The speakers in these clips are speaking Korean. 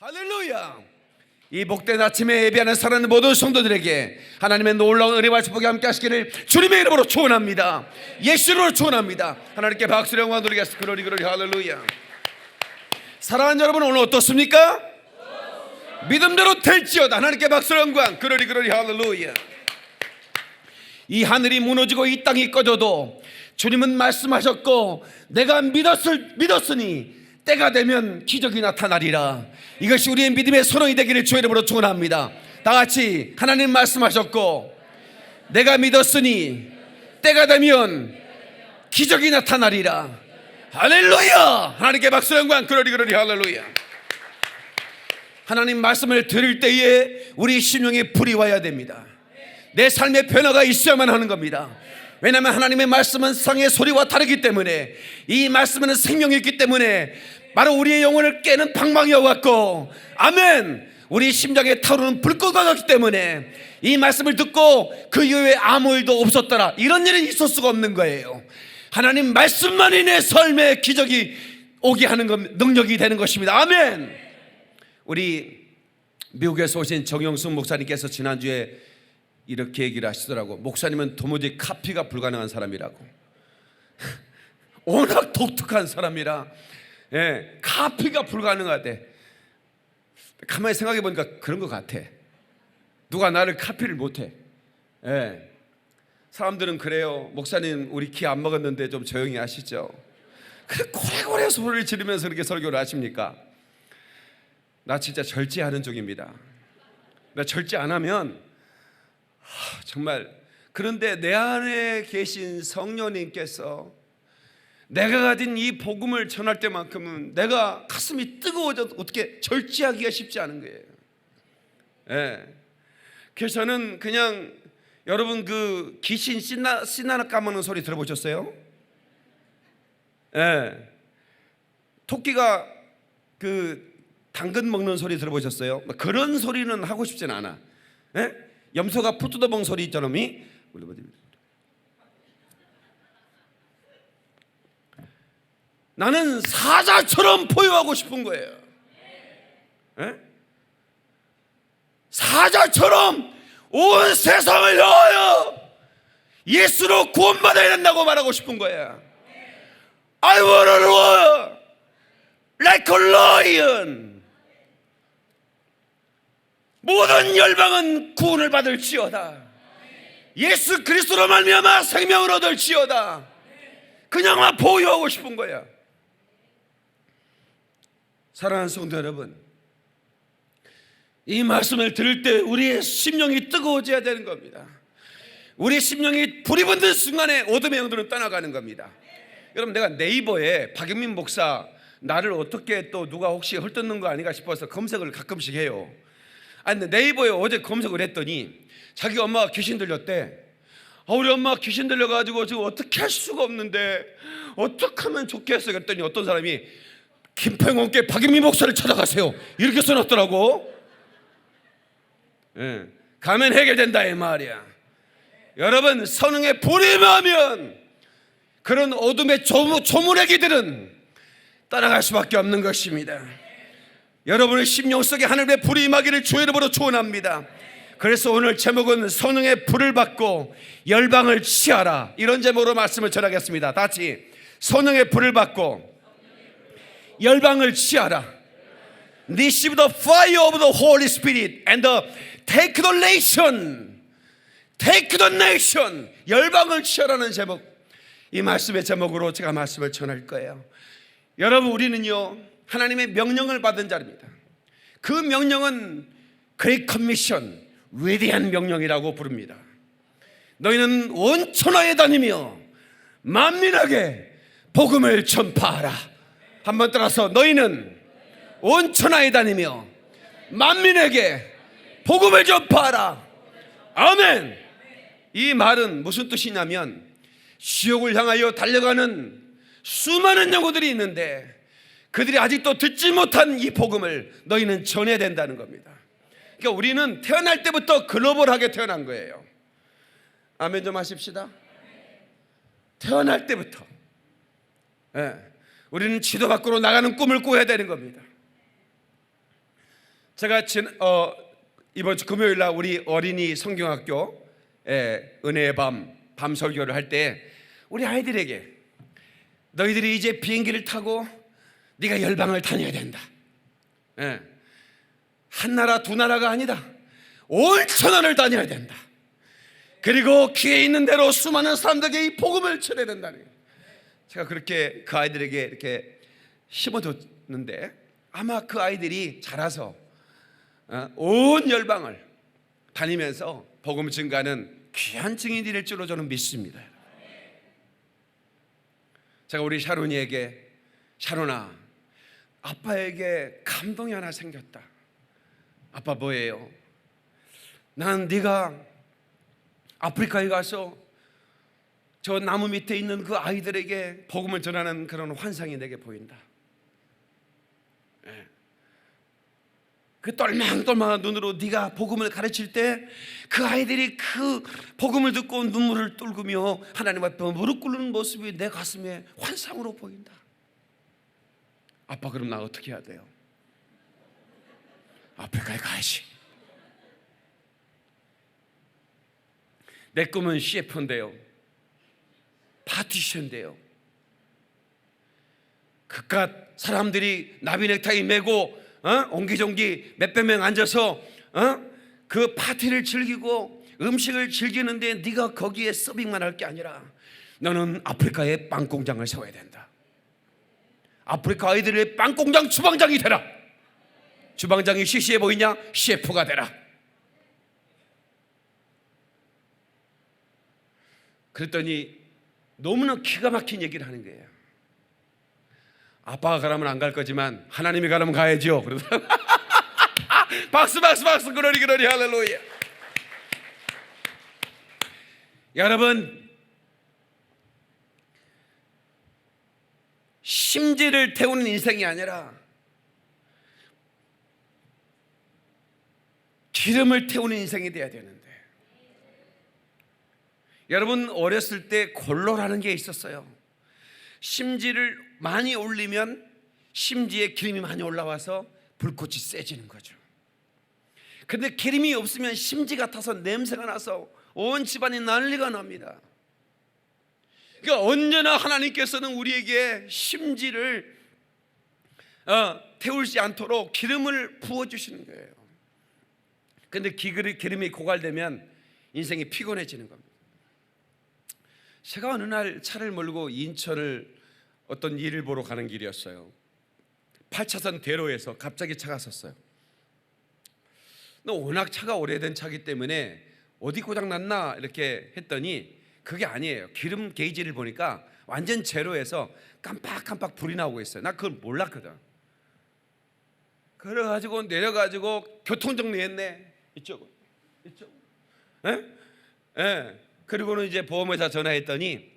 할렐루야. 이 복된 아침에 예배하는 사랑하는 모든 성도들에게 하나님의 놀라운 은혜와 축복이 함께 하시기를 주님의 이름으로 축원합니다. 예수 이름으로 축원합니다. 하나님께 박수를 영광 드리겠습니다. 그러리 할렐루야. 사랑하는 여러분, 오늘 어떻습니까? 믿음대로 될지어다. 하나님께 박수를 영광. 그러리 할렐루야. 이 하늘이 무너지고 이 땅이 꺼져도 주님은 말씀하셨고 내가 믿었으니 때가 되면 기적이 나타나리라. 이것이 우리의 믿음의 선언이 되기를 주의 이름으로 축원합니다. 다 같이 하나님 말씀하셨고 내가 믿었으니 때가 되면 기적이 나타나리라. 할렐루야. 하나님께 박수 영광. 그러리 할렐루야. 하나님 말씀을 들을 때에 우리 심령에 불이 와야 됩니다. 내 삶의 변화가 있어야만 하는 겁니다. 왜냐하면 하나님의 말씀은 세상의 소리와 다르기 때문에, 이 말씀은 생명이 있기 때문에 바로 우리의 영혼을 깨는 방망이와 같고, 아멘, 우리 심장에 타오르는 불꽃과 같기 때문에 이 말씀을 듣고 그 이후에 아무 일도 없었더라, 이런 일이 있을 수가 없는 거예요. 하나님 말씀만이 내 삶에 기적이 오게 하는 능력이 되는 것입니다. 아멘. 우리 미국에서 오신 정영숙 목사님께서 지난주에 이렇게 얘기를 하시더라고. 목사님은 도무지 카피가 불가능한 사람이라고. 워낙 독특한 사람이라 카피가 불가능하대. 가만히 생각해 보니까 그런 것 같아. 누가 나를 카피를 못해. 사람들은 그래요. 목사님 우리 키 안 먹었는데 좀 조용히 하시죠. 그래 고래고래 소리를 지르면서 그렇게 설교를 하십니까? 나 진짜 절제하는 중입니다. 나 절제 안 하면 정말, 그런데 내 안에 계신 성령님께서 내가 가진 이 복음을 전할 때만큼은 내가 가슴이 뜨거워져도 어떻게 절제하기가 쉽지 않은 거예요. 그래서 저는 그냥, 여러분 그 귀신 씨나 까먹는 소리 들어보셨어요? 토끼가 그 당근 먹는 소리 들어보셨어요? 그런 소리는 하고 싶진 않아. 염소가 푸 뜯어먹는 소리 있잖아. 나는 사자처럼 포효하고 싶은 거예요. 사자처럼 온 세상을 향하여 예수로 구원받아야 된다고 말하고 싶은 거예요. I wanna roar like a lion. 모든 열방은 구원을 받을지어다. 예수 그리스도로 말미암아 생명을 얻을지어다. 그냥만 보유하고 싶은 거야. 사랑하는 성도 여러분, 이 말씀을 들을 때 우리의 심령이 뜨거워져야 되는 겁니다. 우리의 심령이 불이 붙는 순간에 어둠의 영들은 떠나가는 겁니다. 여러분, 내가 네이버에 박영민 목사 나를 어떻게 또 누가 혹시 헐뜯는 거 아닌가 싶어서 검색을 가끔씩 해요. 아니, 네이버에 어제 검색을 했더니 자기 엄마가 귀신 들렸대. 우리 엄마 귀신 들려가지고 지금 어떻게 할 수가 없는데 어떻게 하면 좋겠어. 그랬더니 어떤 사람이 김평원께 박영민 목사를 찾아가세요, 이렇게 써놨더라고. 가면 해결된다 이 말이야. 여러분, 성령의 불이 임하면 그런 어둠의 조물애기들은 따라갈 수밖에 없는 것입니다. 여러분의 심령 속에 하늘의 불이 임하기를 주의 이름으로 축원합니다. 그래서 오늘 제목은 성령의 불을 받고 열방을 취하라, 이런 제목으로 말씀을 전하겠습니다. 다 같이 성령의 불을 받고 열방을 취하라. Receive the fire of the Holy Spirit and take the nation. Take the nation. 열방을 취하라는 제목, 이 말씀의 제목으로 제가 말씀을 전할 거예요. 여러분, 우리는요 하나님의 명령을 받은 자입니다. 그 명령은 Great Commission, 위대한 명령이라고 부릅니다. 너희는 온 천하에 다니며 만민에게 복음을 전파하라. 한번 따라서, 너희는 온 천하에 다니며 만민에게 복음을 전파하라. 아멘. 이 말은 무슨 뜻이냐면, 지옥을 향하여 달려가는 수많은 영혼들이 있는데 그들이 아직도 듣지 못한 이 복음을 너희는 전해야 된다는 겁니다. 그러니까 우리는 태어날 때부터 글로벌하게 태어난 거예요. 아멘 좀 하십시다. 태어날 때부터 우리는 지도 밖으로 나가는 꿈을 꿔야 되는 겁니다. 제가 이번 주 금요일 날 우리 어린이 성경학교 은혜의 밤 설교를 할 때 우리 아이들에게 너희들이 이제 비행기를 타고 네가 열방을 다녀야 된다. 한 나라 두 나라가 아니다. 온 천하를 다녀야 된다. 그리고 기회 있는 대로 수많은 사람들에게 이 복음을 전해야 된다는 거예요. 제가 그렇게 그 아이들에게 이렇게 심어줬는데 아마 그 아이들이 자라서 온 열방을 다니면서 복음 증가하는 귀한 증인이 될 줄로 저는 믿습니다. 제가 우리 샤론이에게, 샤론아, 아빠에게 감동이 하나 생겼다. 아빠 뭐예요? 난 네가 아프리카에 가서 저 나무 밑에 있는 그 아이들에게 복음을 전하는 그런 환상이 내게 보인다. 그 똘망똘망한 눈으로 네가 복음을 가르칠 때 그 아이들이 그 복음을 듣고 눈물을 뚫으며 하나님 앞에 무릎 꿇는 모습이 내 가슴에 환상으로 보인다. 아빠 그럼 나 어떻게 해야 돼요? 아프리카에 가야지. 내 꿈은 CF인데요, 파티션인데요, 그깟 사람들이 나비 넥타이 메고 옹기종기 몇백 명 앉아서 그 파티를 즐기고 음식을 즐기는데 네가 거기에 서빙만 할 게 아니라 너는 아프리카에 빵 공장을 세워야 된다. 아프리카 아이들의 빵 공장 주방장이 되라. 주방장이 시시해 보이냐? 셰프가 되라. 그랬더니 너무나 기가 막힌 얘기를 하는 거예요. 아빠가 가라면 안 갈 거지만 하나님이 가라면 가야죠. 그러더라고요. 박수 그러리 할렐루야. 여러분, 심지를 태우는 인생이 아니라 기름을 태우는 인생이 돼야 되는데, 여러분 어렸을 때 골로라는 게 있었어요. 심지를 많이 올리면 심지에 기름이 많이 올라와서 불꽃이 세지는 거죠. 그런데 기름이 없으면 심지가 타서 냄새가 나서 온 집안이 난리가 납니다. 그러니까 언제나 하나님께서는 우리에게 심지를 태우지 않도록 기름을 부어주시는 거예요. 그런데 기름이 고갈되면 인생이 피곤해지는 겁니다. 제가 어느 날 차를 몰고 인천을 어떤 일을 보러 가는 길이었어요. 8차선 대로에서 갑자기 차가 섰어요. 워낙 차가 오래된 차기 때문에 어디 고장 났나 이렇게 했더니 그게 아니에요. 기름 게이지를 보니까 완전 제로에서 깜빡깜빡 불이 나오고 있어요. 나 그걸 몰랐거든. 그래가지고 내려가지고 교통정리했네. 이쪽. 그리고는 이제 보험회사 전화했더니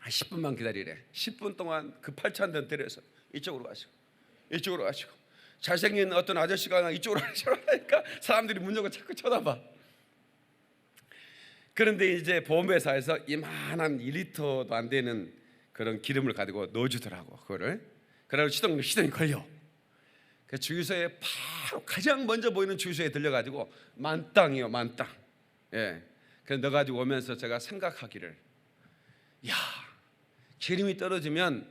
10분만 기다리래. 10분 동안 그 8차선 대로에서 이쪽으로 가시고 잘생긴 어떤 아저씨가 이쪽으로 가시라니까 사람들이 문 열고 자꾸 쳐다봐. 그런데 이제 보험회사에서 이만한 1리터도 안 되는 그런 기름을 가지고 넣어주더라고. 그거를 그래서 시동이 걸려. 그 주유소에 바로 가장 먼저 보이는 주유소에 들려가지고 만땅이요, 만땅. 그래서 넣어가지고 오면서 제가 생각하기를, 야, 기름이 떨어지면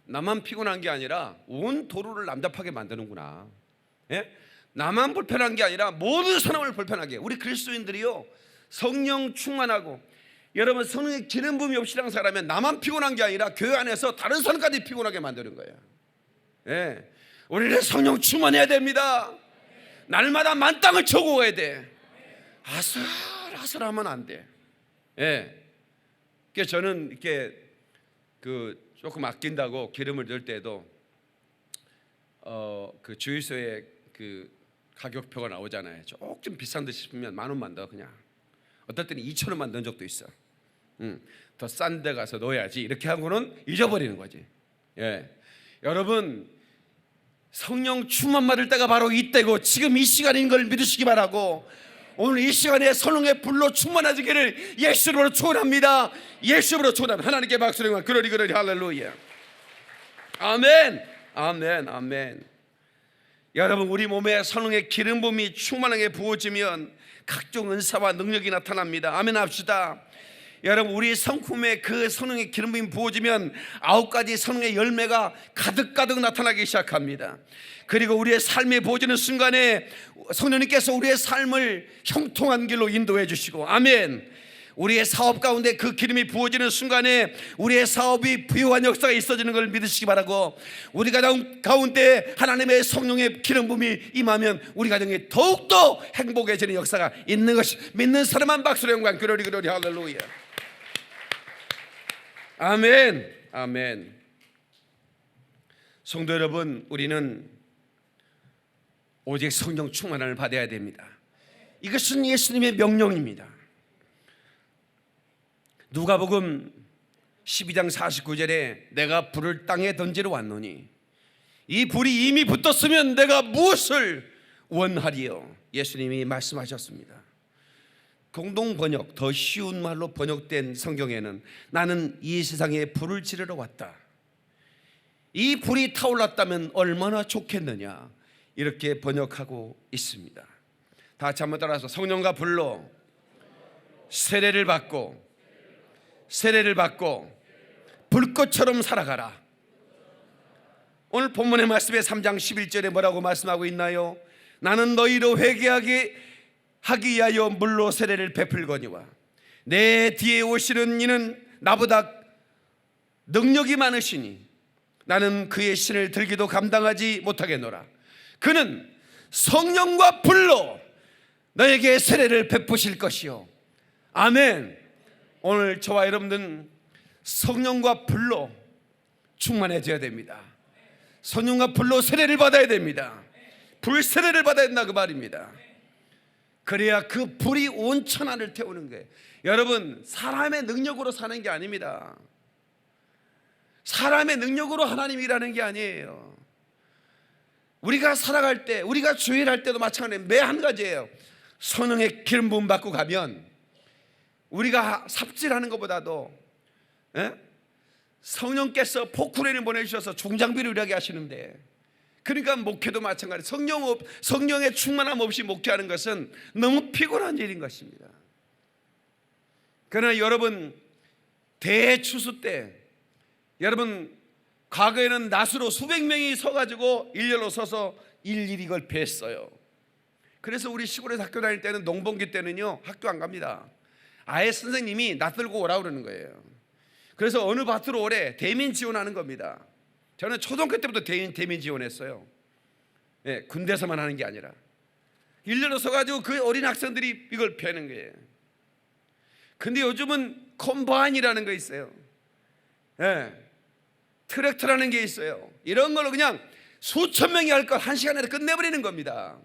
나만 피곤한 게 아니라 온 도로를 남잡하게 만드는구나. 나만 불편한 게 아니라 모든 사람을 불편하게. 우리 그리스도인들이요, 성령 충만하고 여러분 성령의 기름 부음이 없이 신앙생활하면 나만 피곤한 게 아니라 교회 안에서 다른 사람까지 피곤하게 만드는 거예요. 우리는 성령 충만해야 됩니다. 날마다 만땅을 쳐고 가야 돼. 아슬아슬하면 안 돼. 그래서 저는 이렇게 조금 아낀다고 기름을 넣을 때도 그 주유소에 그 가격표가 나오잖아요. 조금 비싼 듯 싶으면 10,000원만 더, 그냥 어떨 때는 2,000원만 넣은 적도 있어. 더 싼 데 가서 넣어야지 이렇게 하고는 잊어버리는 거지. 여러분, 성령 충만 받을 때가 바로 이때고 지금 이 시간인 걸 믿으시기 바라고, 오늘 이 시간에 성령의 불로 충만하시기를 예수로 축원합니다. 예수로 축원합니다. 하나님께 박수를. 그러리 할렐루야. 아멘. 여러분, 우리 몸에 성령의 기름 부음이 충만하게 부어지면 각종 은사와 능력이 나타납니다. 아멘 합시다. 여러분, 우리 성품에 그 성령의 기름 부음이 부어지면 9가지 성령의 열매가 가득가득 나타나기 시작합니다. 그리고 우리의 삶에 부어지는 순간에 성령님께서 우리의 삶을 형통한 길로 인도해 주시고, 아멘. 우리의 사업 가운데 그 기름이 부어지는 순간에 우리의 사업이 부유한 역사가 있어지는 걸 믿으시기 바라고, 우리 가운데 하나님의 성령의 기름 부음이 임하면 우리 가정이 더욱더 행복해지는 역사가 있는 것이, 믿는 사람만 박수로 영광, 그러리 그러리 할렐루야. 아멘, 아멘. 성도 여러분, 우리는 오직 성령 충만함을 받아야 됩니다. 이것은 예수님의 명령입니다. 누가복음 12장 49절에 내가 불을 땅에 던지러 왔노니 이 불이 이미 붙었으면 내가 무엇을 원하리요? 예수님이 말씀하셨습니다. 공동 번역, 더 쉬운 말로 번역된 성경에는 나는 이 세상에 불을 지르러 왔다, 이 불이 타올랐다면 얼마나 좋겠느냐, 이렇게 번역하고 있습니다. 다 같이 한번 따라서 성령과 불로 세례를 받고 불꽃처럼 살아가라. 오늘 본문의 말씀에 3장 11절에 뭐라고 말씀하고 있나요? 나는 너희로 회개하게 하기 위하여 물로 세례를 베풀거니와 내 뒤에 오시는 이는 나보다 능력이 많으시니 나는 그의 신을 들기도 감당하지 못하겠노라. 그는 성령과 불로 너에게 세례를 베푸실 것이요. 아멘. 오늘 저와 여러분들은 성령과 불로 충만해져야 됩니다. 성령과 불로 세례를 받아야 됩니다. 불 세례를 받아야 된다, 그 말입니다. 그래야 그 불이 온 천하를 태우는 거예요. 여러분, 사람의 능력으로 사는 게 아닙니다. 사람의 능력으로 하나님이 일하는 게 아니에요. 우리가 살아갈 때, 우리가 주일할 때도 마찬가지예요. 매 한 가지예요. 성령의 기름 부음 받고 가면 우리가 삽질하는 것보다도 성령께서 포크레인을 보내주셔서 중장비를 일하게 하시는데, 그러니까 목회도 마찬가지. 성령의 충만함 없이 목회하는 것은 너무 피곤한 일인 것입니다. 그러나 여러분, 대추수 때 여러분, 과거에는 낫으로 수백 명이 서가지고 일렬로 서서 일일이 이걸 뱄어요. 그래서 우리 시골에서 학교 다닐 때는 농번기 때는요, 학교 안 갑니다. 아예 선생님이 낫 들고 오라고 그러는 거예요. 그래서 어느 밭으로 오래 대민 지원하는 겁니다. 저는 초등학교 때부터 대민 지원했어요. 군대에서만 하는 게 아니라 일렬로 서가지고 그 어린 학생들이 이걸 펴는 거예요. 근데 요즘은 콤바인이라는 거 있어요. 트랙터라는 게 있어요. 이런 걸로 그냥 수천 명이 할 걸 한 시간에 끝내버리는 겁니다.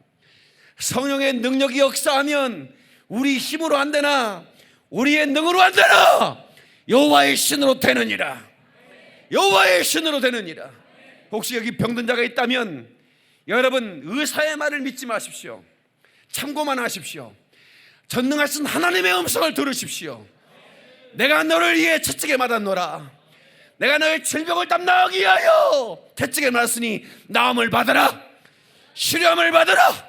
성령의 능력이 역사하면 우리 힘으로 안 되나, 우리의 능으로 안 되나, 여호와의 신으로 되느니라. 여호와의 신으로 되느니라. 혹시 여기 병든 자가 있다면 여러분, 의사의 말을 믿지 마십시오. 참고만 하십시오. 전능하신 하나님의 음성을 들으십시오. 내가 너를 위해 채찍에 맞았노라. 내가 너의 질병을 담당하기 위하여 채찍에 맞았으니 나음을 받아라, 시련을 받아라.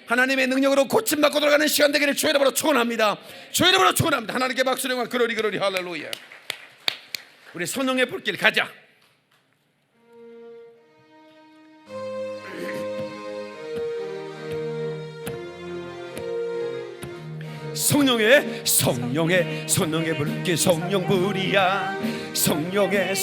하나님의 능력으로 고침받고 돌아가는 시간 되기를 주의 이름으로 축원합니다. 주의 이름으로 축원합니다. 하나님께 박수를 영광, 그러리 그러리 할렐루야. 우리 성령의 불길 가자. 성령의 불길, 성령불이야. 성령의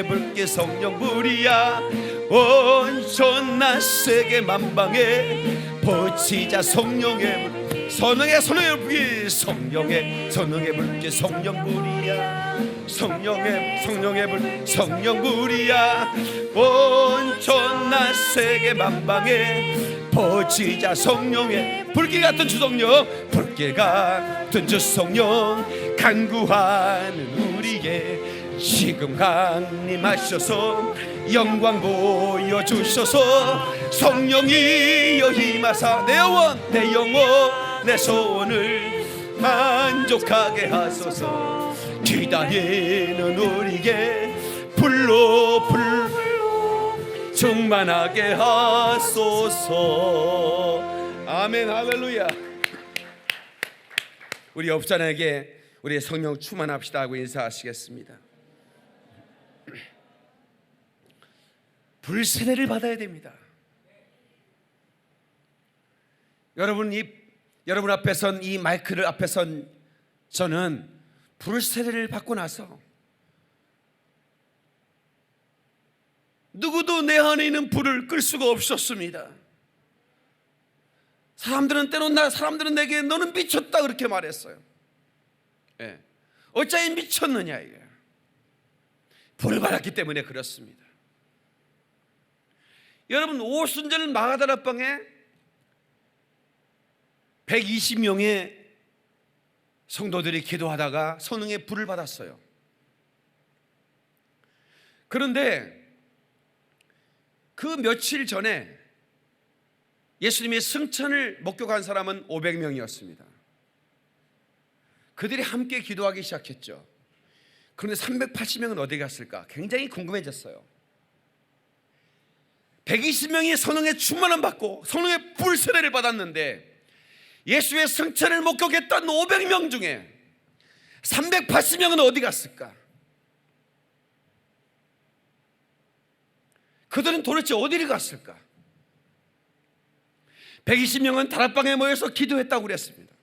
불길, 성령불이야. 온전 낯세게 만방에 버치자. 성령의 불길, 성령의 불길, 성령불이야. 성령의 불, 성령불이야. 온전 낯세게 만방에 퍼지자. 성령의 불길 같은 주성령, 불길 같은 주성령, 간구하는 우리에게 지금 강림하셔서 영광 보여주셔서 성령이여 임하사 내 영혼 내 소원을 만족하게 하소서. 기다리는 우리에게 불로 충만하게 하소서. 아멘. 할렐루야. 우리 옆 사람에게 우리의 성령 충만합시다 하고 인사하시겠습니다. 불세례를 받아야 됩니다. 여러분 앞에 선 이 마이크를 앞에 선 저는 불세례를 받고 나서 누구도 내 안에 있는 불을 끌 수가 없었습니다. 사람들은 내게 너는 미쳤다 그렇게 말했어요. 예. 어찌 미쳤느냐 이게. 불을 받았기 때문에 그렇습니다. 여러분 오순절 마가다라방에 120명의 성도들이 기도하다가 성령의 불을 받았어요. 그런데 그 며칠 전에 예수님의 승천을 목격한 사람은 500명이었습니다. 그들이 함께 기도하기 시작했죠. 그런데 380명은 어디 갔을까? 굉장히 궁금해졌어요. 120명이 성령의 충만을 받고 성령의 불세례를 받았는데 예수의 승천을 목격했던 500명 중에 380명은 어디 갔을까? 그들은 도대체 어디를 갔을까? 120명은 다락방에 모여서 기도했다고 그랬습니다.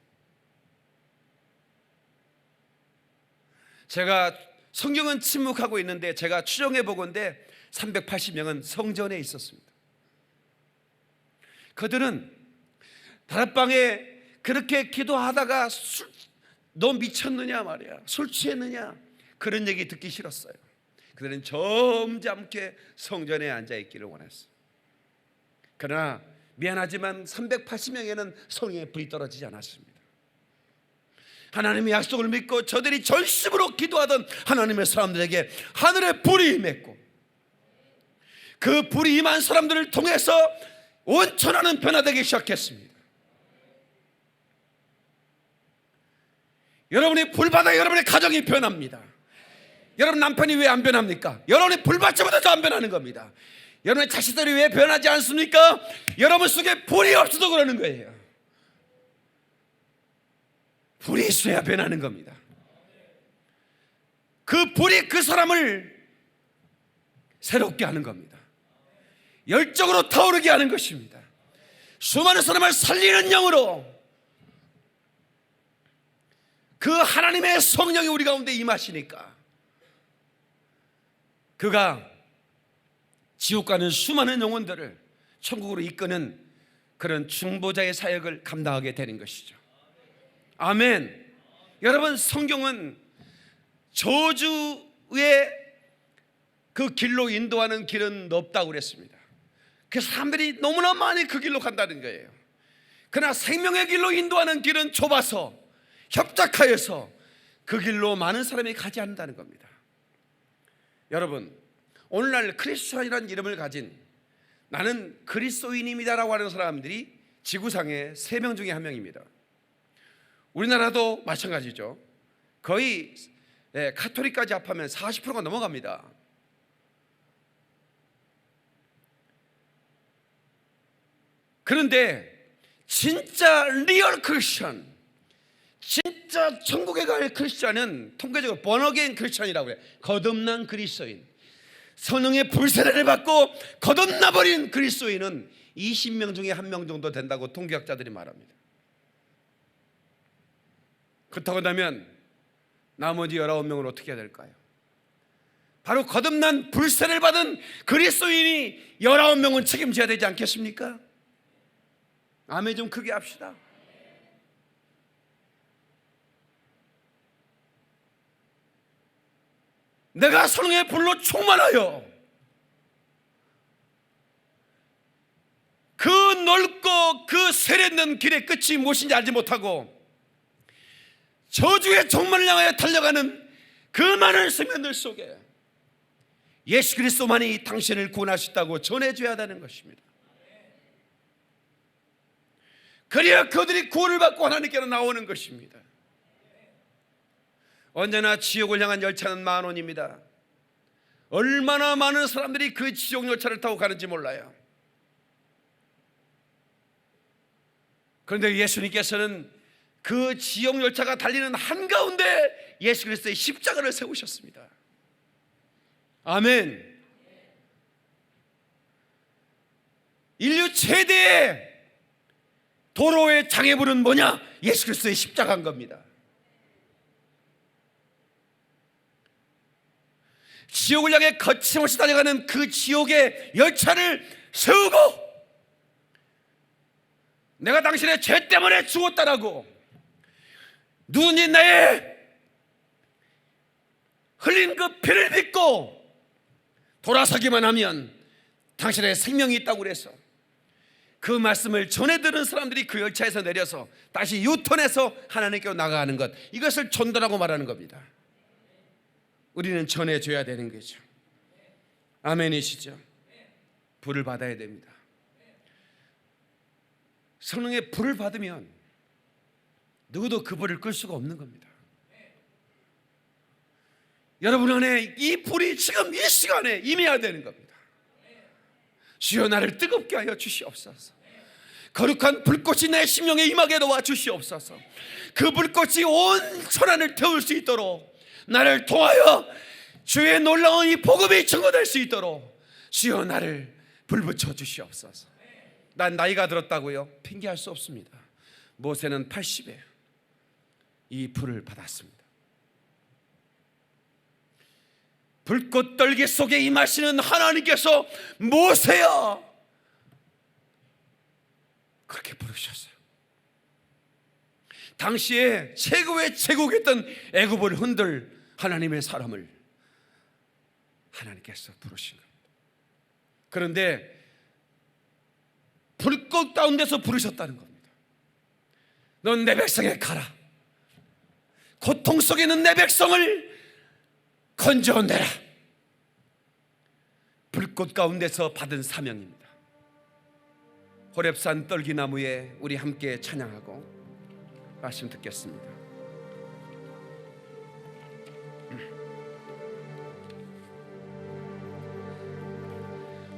제가 성경은 침묵하고 있는데 제가 추정해 보건대 380명은 성전에 있었습니다. 그들은 다락방에 그렇게 기도하다가 너 미쳤느냐 말이야, 술 취했느냐 그런 얘기 듣기 싫었어요. 그들은 점잖게 성전에 앉아있기를 원했어요. 그러나 미안하지만 380명에는 성령의 불이 떨어지지 않았습니다. 하나님의 약속을 믿고 저들이 전심으로 기도하던 하나님의 사람들에게 하늘의 불이 임했고 그 불이 임한 사람들을 통해서 온 천하는 변화되기 시작했습니다. 여러분이 불 받아 여러분의 가정이 변합니다. 여러분 남편이 왜 안 변합니까? 여러분이 불 받자마자 안 변하는 겁니다. 여러분의 자식들이 왜 변하지 않습니까? 여러분 속에 불이 없어서 그러는 거예요. 불이 있어야 변하는 겁니다. 그 불이 그 사람을 새롭게 하는 겁니다. 열정으로 타오르게 하는 것입니다. 수많은 사람을 살리는 영으로 그 하나님의 성령이 우리 가운데 임하시니까 그가 지옥 가는 수많은 영혼들을 천국으로 이끄는 그런 중보자의 사역을 감당하게 되는 것이죠. 아멘. 여러분 성경은 저주의 그 길로 인도하는 길은 없다고 그랬습니다. 그 사람들이 너무나 많이 그 길로 간다는 거예요. 그러나 생명의 길로 인도하는 길은 좁아서 협착하여서 그 길로 많은 사람이 가지 않는다는 겁니다. 여러분 오늘날 크리스천이라는 이름을 가진 나는 그리스도인입니다라고 하는 사람들이 지구상에 3명 중에 1명입니다. 우리나라도 마찬가지죠. 거의 카톨릭까지 합하면 40%가 넘어갑니다. 그런데 진짜 리얼 크리스천, 진짜 천국에 갈 크리스천은 통계적으로 번어게인 크리스천이라고 해요. 거듭난 그리스도인, 성령의 불세례를 받고 거듭나버린 그리스도인은 20명 중에 1명 정도 된다고 통계학자들이 말합니다. 그렇다고 한다면 나머지 19명은 어떻게 해야 될까요? 바로 거듭난 불세례를 받은 그리스도인이 19명은 책임져야 되지 않겠습니까? 아멘 좀 크게 합시다. 내가 성령의 불로 충만하여 그 넓고 그 세련된 길의 끝이 무엇인지 알지 못하고 저주의 종말을 향하여 달려가는 그 많은 세면들 속에 예수 그리스도만이 당신을 구원하셨다고 전해줘야 하는 것입니다. 그래야 그들이 구원을 받고 하나님께로 나오는 것입니다. 언제나 지옥을 향한 열차는 만원입니다. 얼마나 많은 사람들이 그 지옥 열차를 타고 가는지 몰라요. 그런데 예수님께서는 그 지옥 열차가 달리는 한가운데 예수 그리스도의 십자가를 세우셨습니다. 아멘. 인류 최대의 도로의 장애물은 뭐냐? 예수 그리스도의 십자가인 겁니다. 지옥을 향해 거침없이 달려가는 그 지옥의 열차를 세우고, 내가 당신의 죄 때문에 죽었다라고, 누군지 나의 흘린 그 피를 믿고 돌아서기만 하면 당신의 생명이 있다고 그래서 그 말씀을 전해 들은 사람들이 그 열차에서 내려서 다시 유턴해서 하나님께로 나가는 것, 이것을 전도라고 말하는 겁니다. 우리는 전해줘야 되는 거죠. 아멘이시죠? 불을 받아야 됩니다. 성령의 불을 받으면 누구도 그 불을 끌 수가 없는 겁니다. 여러분 안에 이 불이 지금 이 시간에 임해야 되는 겁니다. 주여 나를 뜨겁게 하여 주시옵소서. 거룩한 불꽃이 내 심령에 임하게 도와 주시옵소서. 그 불꽃이 온 천하를 태울 수 있도록, 나를 통하여 주의 놀라운 이 복음이 증거될 수 있도록 주여 나를 불붙여 주시옵소서. 난 나이가 들었다고요? 핑계할 수 없습니다. 모세는 80에 이 불을 받았습니다. 불꽃 떨기 속에 임하시는 하나님께서 모세야 그렇게 부르셨어요. 당시에 최고의 제국이었던 애굽을 흔들 하나님의 사람을 하나님께서 부르신 겁니다. 그런데 불꽃 가운데서 부르셨다는 겁니다. 넌 내 백성에 가라. 고통 속에 있는 내 백성을 건져내라. 불꽃 가운데서 받은 사명입니다. 호렙산 떨기나무에 우리 함께 찬양하고 말씀 듣겠습니다.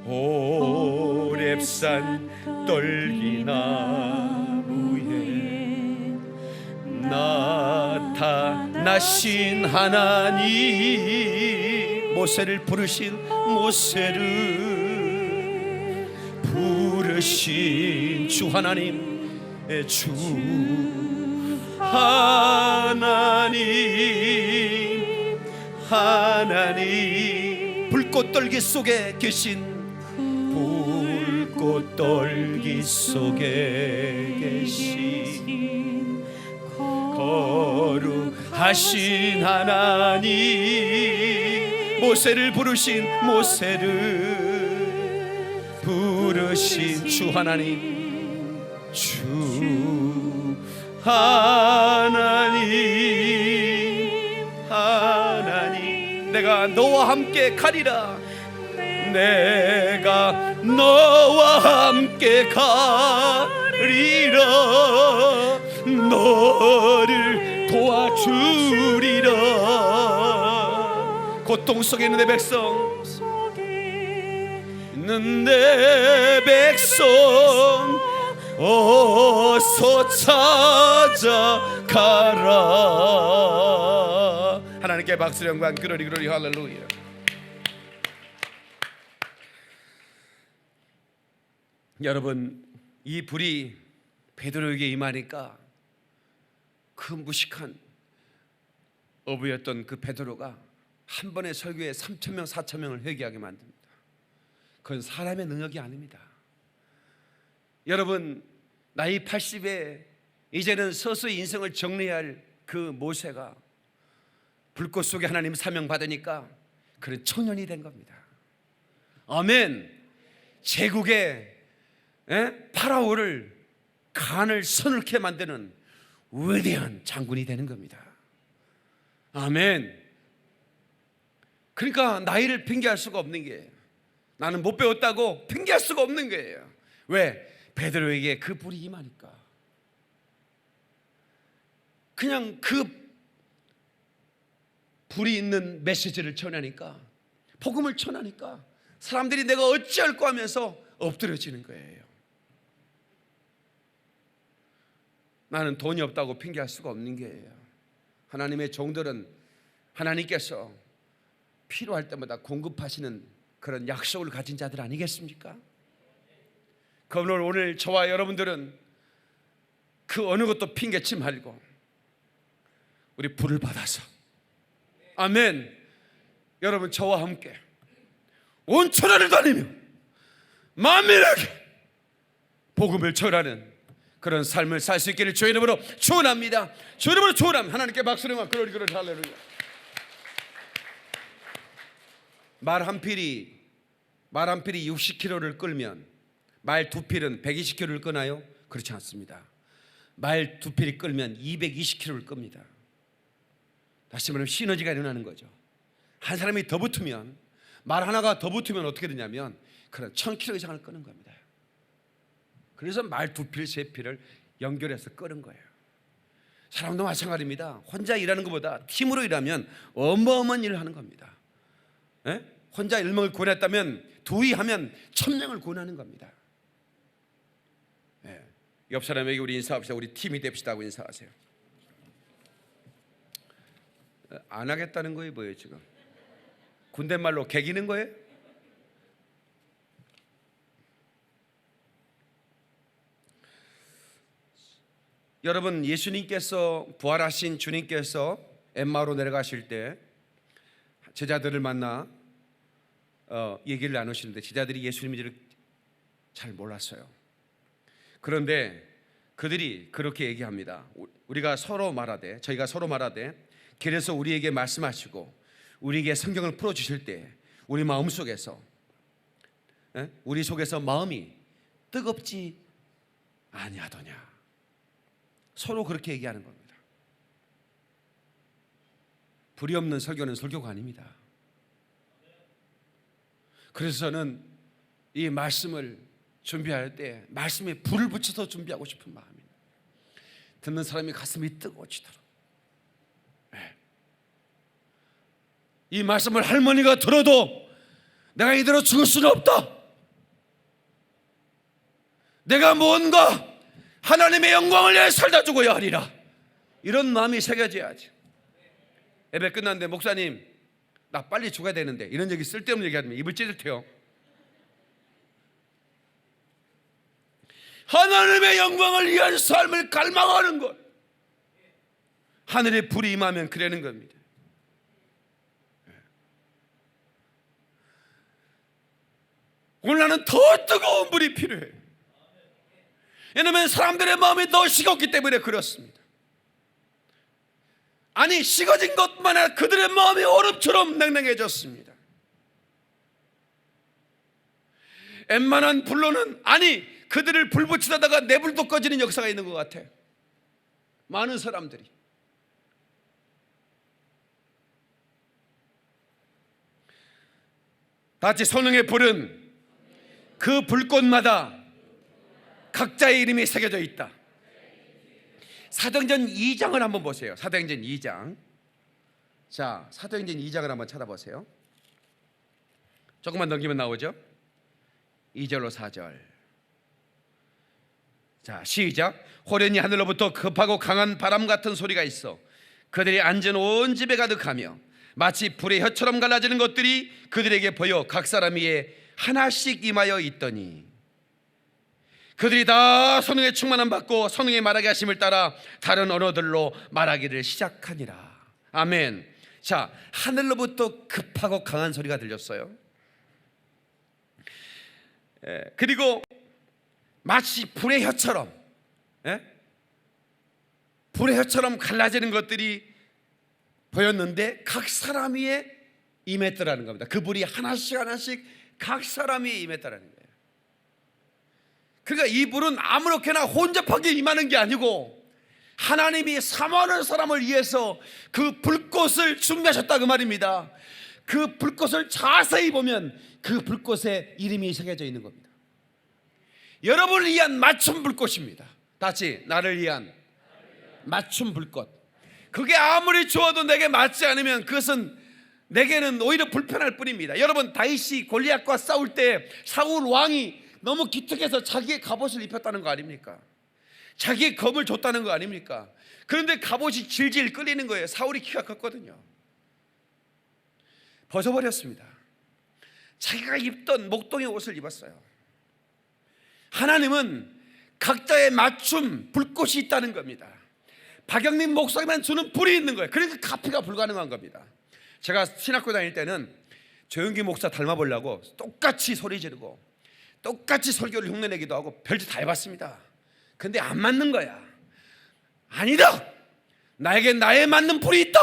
호렙산 떨기나무에 나타나신 하나님, 모세를 부르신 주 하나님, 주 하나님, 불꽃 떨기 속에 계신, 불꽃 떨기 속에 계신 거룩하신 하나님, 모세를 부르신 주 하나님, 주 하나님, 내가 너와 함께 가리라. 내가 너와 함께 가리라. 너를 도와주리라. 고통 속에 있는 내 백성, 어서 찾아가라. 하나님께 박수 영광, 그러리 할렐루야. 여러분, 이 불이 베드로에게 임하니까 그 무식한 어부였던 그 베드로가 한 번의 설교에 3,000명 4,000명을 회개하게 만듭니다. 그건 사람의 능력이 아닙니다. 여러분, 나이 80에 이제는 서서히 인생을 정리해야 할 그 모세가 불꽃 속에 하나님 사명 받으니까 그런 청년이 된 겁니다. 아멘. 제국의 파라오를, 간을 서늘케 만드는 위대한 장군이 되는 겁니다. 아멘. 그러니까 나이를 핑계할 수가 없는 게, 나는 못 배웠다고 핑계할 수가 없는 거예요. 왜? 베드로에게 그 불이 임하니까. 그냥 그 불이 있는 메시지를 전하니까 복음을 전하니까 사람들이 내가 어찌할꼬 하면서 엎드려지는 거예요. 나는 돈이 없다고 핑계할 수가 없는 게예요. 하나님의 종들은 하나님께서 필요할 때마다 공급하시는 그런 약속을 가진 자들 아니겠습니까? 그러므로 오늘 저와 여러분들은 그 어느 것도 핑계치 말고 우리 불을 받아서, 아멘, 여러분 저와 함께 온 천하를 다니며 만민에게 복음을 전하는 그런 삶을 살 수 있기를 주의 이름으로 축원합니다. 주의 이름으로 축원합니다. 하나님께 박수를 막 그러리 할렐루야. 말 한 필이 60kg를 끌면 말 두 필은 120kg를 끄나요? 그렇지 않습니다. 말 두 필이 끌면 220kg를 끕니다. 다시 말하면 시너지가 일어나는 거죠. 한 사람이 더 붙으면, 말 하나가 더 붙으면 어떻게 되냐면 그런 1000kg 이상을 끄는 겁니다. 그래서 말 두 필, 세 필을 연결해서 끄는 거예요. 사람도 마찬가지입니다. 혼자 일하는 것보다 팀으로 일하면 어마어마한 일을 하는 겁니다. 에? 혼자 1명을 구원했다면 둘이 하면 1000명을 구원하는 겁니다. 예. 옆 사람에게 우리 인사합시다. 우리 팀이 됩시다 하고 인사하세요. 안 하겠다는 거예요, 뭐예요 지금? 군대말로 개기는 거예요? 여러분, 예수님께서, 부활하신 주님께서 엠마오로 내려가실 때 제자들을 만나 얘기를 나누시는데 제자들이 예수님인지를 잘 몰랐어요. 그런데 그들이 그렇게 얘기합니다. 저희가 서로 말하되 길에서 우리에게 말씀하시고 우리에게 성경을 풀어주실 때 우리 마음속에서, 우리 속에서 마음이 뜨겁지 아니하더냐. 서로 그렇게 얘기하는 겁니다. 불이 없는 설교는 설교가 아닙니다. 그래서 저는 이 말씀을 준비할 때 말씀에 불을 붙여서 준비하고 싶은 마음입니다. 듣는 사람이 가슴이 뜨거워지도록. 이 말씀을 할머니가 들어도 내가 이대로 죽을 수는 없다. 내가 뭔가 하나님의 영광을 위해 살다 죽어야 하리라. 이런 마음이 새겨져야지. 예배 끝났는데 목사님 나 빨리 죽어야 되는데 이런 얘기, 쓸데없는 얘기 하면 입을 찢을 테요. 하나님의 영광을 위한 삶을 갈망하는 것, 하늘의 불이 임하면 그러는 겁니다. 오늘 나는 더 뜨거운 불이 필요해요. 왜냐하면 사람들의 마음이 더 식었기 때문에 그렇습니다. 아니, 식어진 것만 아니라 그들의 마음이 얼음처럼 냉랭해졌습니다. 웬만한 불로는, 아니, 그들을 불 붙이다가 내 불도 꺼지는 역사가 있는 것 같아요. 많은 사람들이. 다같이 성령의 불은 그 불꽃마다 각자의 이름이 새겨져 있다. 사도행전 2장을 한번 보세요. 사도행전 2장. 자, 사도행전 2장을 한번 찾아보세요. 조금만 넘기면 나오죠. 2절로 4절. 자, 시작. 호련히 하늘로부터 급하고 강한 바람 같은 소리가 있어 그들이 앉은 온 집에 가득하며 마치 불의 혀처럼 갈라지는 것들이 그들에게 보여 각 사람 위에 하나씩 임하여 있더니 그들이 다 성령의 충만함 받고 성령의 말하게 하심을 따라 다른 언어들로 말하기를 시작하니라. 아멘. 자, 하늘로부터 급하고 강한 소리가 들렸어요. 그리고 마치 불의 혀처럼, 불의 혀처럼 갈라지는 것들이 보였는데 각 사람 위에 임했더라는 겁니다. 그 불이 하나씩 각 사람 위에 임했더라는 거예요. 그러니까 이 불은 아무렇게나 혼잡하게 임하는 게 아니고 하나님이 사모하는 사람을 위해서 그 불꽃을 준비하셨다 그 말입니다. 그 불꽃을 자세히 보면 그 불꽃에 이름이 새겨져 있는 겁니다. 여러분을 위한 맞춤 불꽃입니다. 다시, 나를 위한 맞춤 불꽃. 그게 아무리 좋아도 내게 맞지 않으면 그것은 내게는 오히려 불편할 뿐입니다. 여러분, 다윗이 골리앗과 싸울 때 사울 왕이 너무 기특해서 자기의 갑옷을 입혔다는 거 아닙니까? 자기의 검을 줬다는 거 아닙니까? 그런데 갑옷이 질질 끌리는 거예요. 사울이 키가 컸거든요. 벗어버렸습니다. 자기가 입던 목동의 옷을 입었어요. 하나님은 각자의 맞춤 불꽃이 있다는 겁니다. 박영민 목사님만 주는 불이 있는 거예요. 그러니까 카피가 불가능한 겁니다. 제가 신학교 다닐 때는 조영기 목사 닮아보려고 똑같이 소리 지르고 똑같이 설교를 흉내내기도 하고 별짓 다 해봤습니다. 근데 안 맞는 거야. 아니다, 나에게 나에 맞는 불이 있다.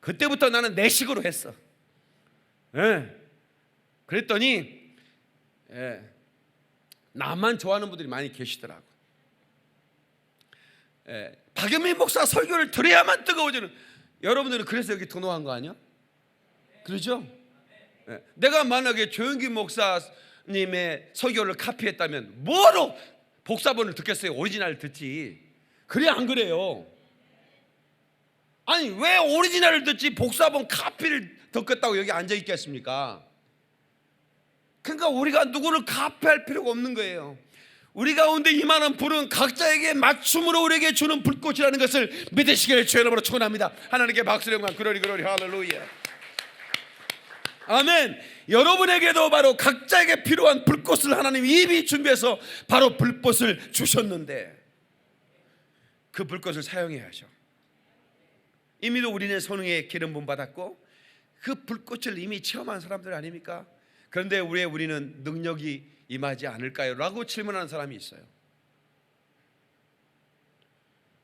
그때부터 나는 내 식으로 했어. 그랬더니 나만 좋아하는 분들이 많이 계시더라고. 박영민 목사 설교를 들어야만 뜨거워지는, 여러분들은 그래서 여기 등록한 거 아니야? 그러죠? 내가 만약에 조영기 목사님의 설교를 카피했다면 뭐로 복사본을 듣겠어요? 오리지널을 듣지. 그래 안 그래요? 아니, 왜 오리지널을 듣지 복사본 카피를 듣겠다고 여기 앉아 있겠습니까? 그러니까 우리가 누구를 카피할 필요가 없는 거예요. 우리 가운데 임하는 불은 각자에게 맞춤으로 우리에게 주는 불꽃이라는 것을 믿으시기를 주의 이름으로 축원합니다. 하나님께 박수를 영광. 그러리 할렐루야. 아멘. 여러분에게도 바로 각자에게 필요한 불꽃을 하나님 이미 준비해서 바로 불꽃을 주셨는데 그 불꽃을 사용해야죠. 이미도 우리는 성령의 기름 부음 받았고 그 불꽃을 이미 체험한 사람들 아닙니까? 그런데 왜 우리는 능력이 임하지 않을까요? 라고 질문하는 사람이 있어요.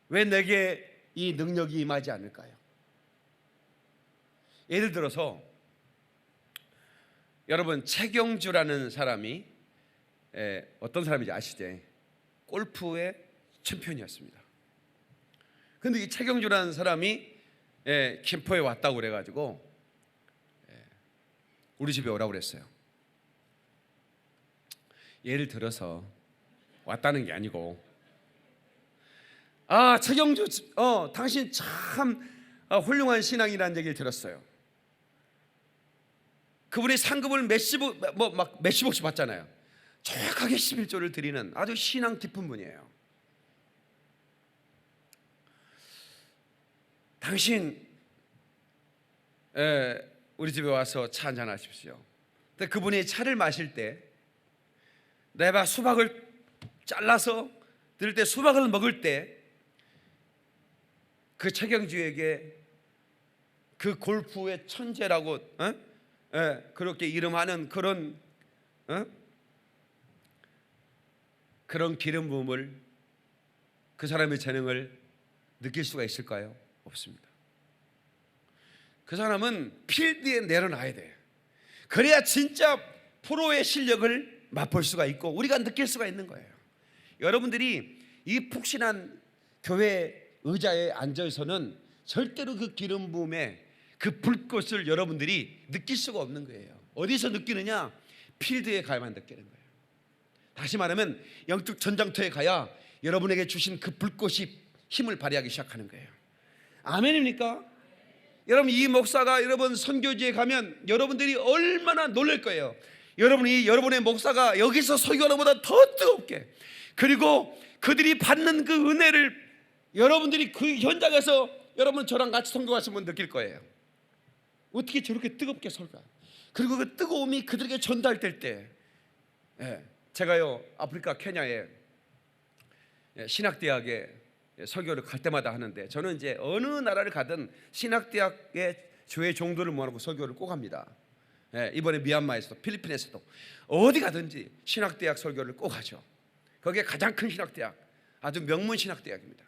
왜 내게 이 능력이 임하지 않을까요? 예를 들어서 여러분, 최경주라는 사람이 어떤 사람인지 아시죠? 골프의 챔피언이었습니다. 그런데 이 최경주라는 사람이 김포에 왔다고 그래가지고 우리 집에 오라고 그랬어요. 예를 들어서 왔다는 게 아니고, 최경주, 당신 참 훌륭한 신앙이라는 얘기를 들었어요. 그분이 상급을 몇십억씩 받잖아요. 정확하게 11조를 드리는 아주 신앙 깊은 분이에요. 당신 우리 집에 와서 차 한잔 하십시오. 근데 그분이 차를 마실 때 내가 수박을 잘라서 들을 때, 수박을 먹을 때 그 최경주에게 그 골프의 천재라고 그렇게 이름하는 그런 기름 부음을, 그 사람의 재능을 느낄 수가 있을까요? 없습니다. 그 사람은 필드에 내려놔야 돼요. 그래야 진짜 프로의 실력을 맛볼 수가 있고 우리가 느낄 수가 있는 거예요. 여러분들이 이 푹신한 교회 의자에 앉아서는 절대로 그 기름 부음의 그 불꽃을 여러분들이 느낄 수가 없는 거예요. 어디서 느끼느냐? 필드에 가야만 느끼는 거예요. 다시 말하면 영적 전장터에 가야 여러분에게 주신 그 불꽃이 힘을 발휘하기 시작하는 거예요. 아멘입니까? 여러분, 이 목사가 여러분 선교지에 가면 여러분들이 얼마나 놀랄 거예요. 여러분의 목사가 여기서 설교하는 것보다 더 뜨겁게, 그리고 그들이 받는 그 은혜를 여러분들이 그 현장에서 여러분 저랑 같이 선교하시면 느낄 거예요. 어떻게 저렇게 뜨겁게 설교, 그리고 그 뜨거움이 그들에게 전달될 때, 제가요 아프리카 케냐에 신학대학에 설교를 갈 때마다 하는데, 저는 이제 어느 나라를 가든 신학대학의 교회 종도를 모아놓고 설교를 꼭 합니다. 이번에 미얀마에서도 필리핀에서도 어디 가든지 신학대학 설교를 꼭 하죠. 거기에 가장 큰 신학대학, 아주 명문 신학대학입니다.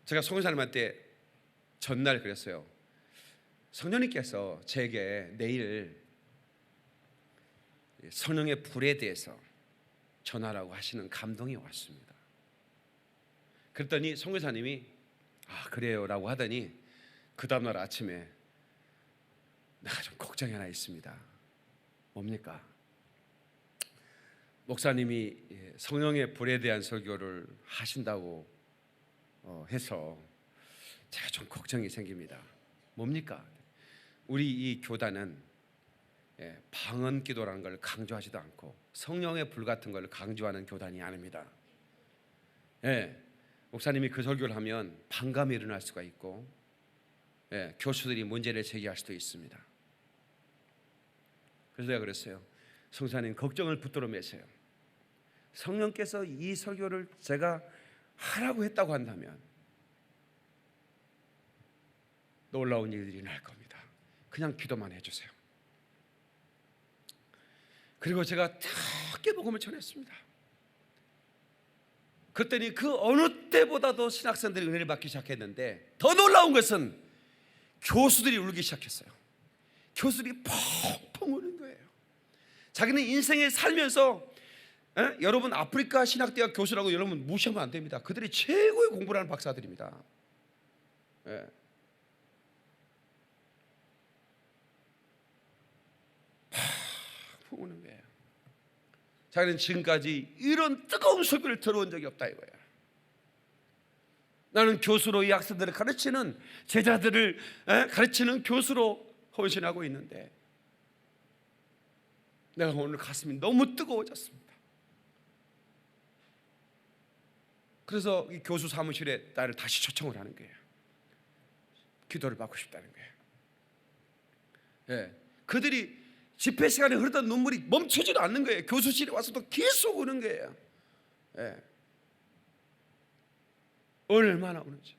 제가 송교사님한테 전날 그랬어요. 성령님께서 제게 내일 성령의 불에 대해서 전하라고 하시는 감동이 왔습니다. 그랬더니 송교사님이 그래요 라고 하더니 그 다음날 아침에 내가 좀 걱정이 하나 있습니다. 뭡니까? 목사님이 성령의 불에 대한 설교를 하신다고 해서 제가 좀 걱정이 생깁니다. 뭡니까? 우리 이 교단은 방언 기도라는 걸 강조하지도 않고 성령의 불 같은 걸 강조하는 교단이 아닙니다. 목사님이 그 설교를 하면 반감이 일어날 수가 있고 교수들이 문제를 제기할 수도 있습니다. 그래서 내가 그랬어요. 성사님, 걱정을 붙들어 매세요. 성령께서 이 설교를 제가 하라고 했다고 한다면 놀라운 일들이 날 겁니다. 그냥 기도만 해주세요. 그리고 제가 크게 복음을 전했습니다. 그랬더니 그 어느 때보다도 신학생들이 은혜를 받기 시작했는데, 더 놀라운 것은 교수들이 울기 시작했어요. 교수들이 펑펑 우는 거예요. 자기는 인생에 살면서 여러분, 아프리카 신학대학 교수라고 여러분 무시하면 안 됩니다. 그들이 최고의 공부를 하는 박사들입니다. 펑펑 우는 거예요. 자기는 지금까지 이런 뜨거운 소리를 들어온 적이 없다 이거야. 나는 교수로 이 학생들을 가르치는, 제자들을 가르치는 교수로 헌신하고 있는데 내가 오늘 가슴이 너무 뜨거워졌습니다. 그래서 이 교수 사무실에 나를 다시 초청을 하는 거예요. 기도를 받고 싶다는 거예요. 그들이 집회 시간에 흐르던 눈물이 멈추지도 않는 거예요. 교수실에 와서도 계속 우는 거예요. 얼마나 우는지.